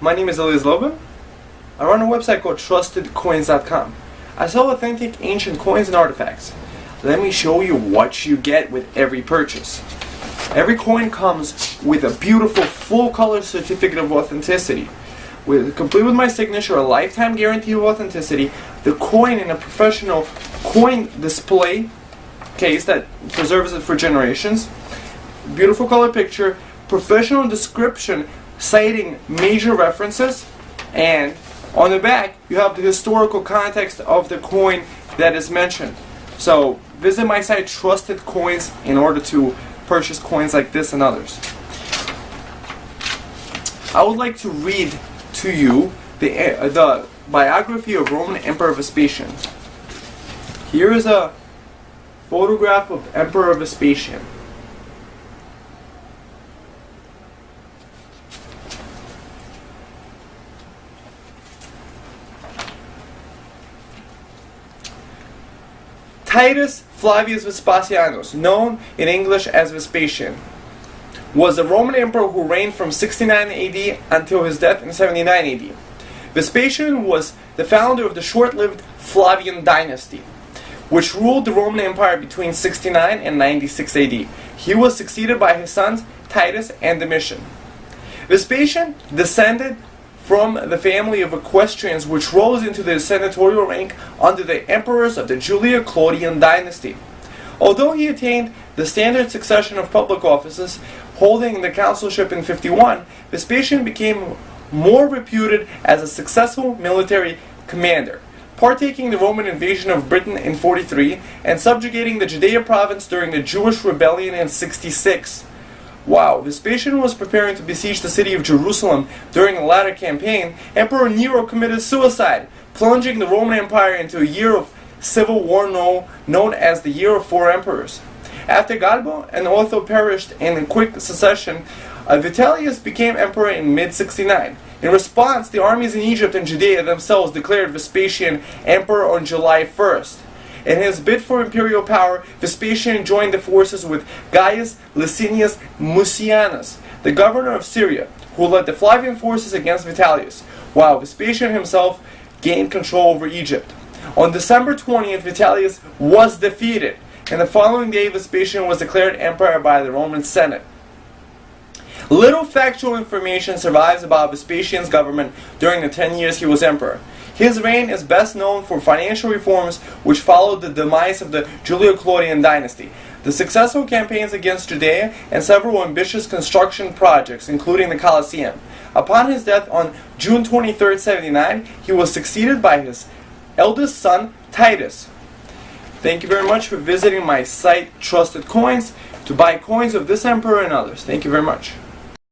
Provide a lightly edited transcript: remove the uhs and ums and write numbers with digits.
my name is Elias Loban. I run a website called TrustedCoins.com. I sell authentic ancient coins and artifacts. Let me show you what you get with every purchase. Every coin comes with a beautiful full-color certificate of authenticity, complete with my signature, a lifetime guarantee of authenticity, the coin in a professional coin display case that preserves it for generations, beautiful color picture, professional description citing major references, and on the back you have the historical context of the coin that is mentioned. So visit my site Trusted Coins in order to purchase coins like this and others. I would like to read to you the biography of Roman Emperor Vespasian. Here is a photograph of Emperor Vespasian. Titus Flavius Vespasianus, known in English as Vespasian, was a Roman emperor who reigned from 69 AD until his death in 79 AD. Vespasian was the founder of the short-lived Flavian dynasty, which ruled the Roman Empire between 69 and 96 AD. He was succeeded by his sons Titus and Domitian. Vespasian descended from the family of equestrians which rose into the senatorial rank under the emperors of the Julio-Claudian dynasty. Although he attained the standard succession of public offices, holding the consulship in 51, Vespasian became more reputed as a successful military commander, partaking the Roman invasion of Britain in 43 and subjugating the Judea province during the Jewish rebellion in 66. While Vespasian was preparing to besiege the city of Jerusalem during the latter campaign, Emperor Nero committed suicide, plunging the Roman Empire into a year of civil war known as the Year of Four Emperors. After Galba and Otho perished in quick succession, Vitellius became emperor in mid-69. In response, the armies in Egypt and Judea themselves declared Vespasian emperor on July 1st. In his bid for imperial power, Vespasian joined the forces with Gaius Licinius Mucianus, the governor of Syria, who led the Flavian forces against Vitellius, while Vespasian himself gained control over Egypt. On December 20th, Vitellius was defeated, and the following day Vespasian was declared emperor by the Roman Senate. Little factual information survives about Vespasian's government during the 10 years he was emperor. His reign is best known for financial reforms which followed the demise of the Julio-Claudian dynasty, the successful campaigns against Judea, and several ambitious construction projects, including the Colosseum. Upon his death on June 23, 79, he was succeeded by his eldest son, Titus. Thank you very much for visiting my site, Trusted Coins, to buy coins of this emperor and others. Thank you very much.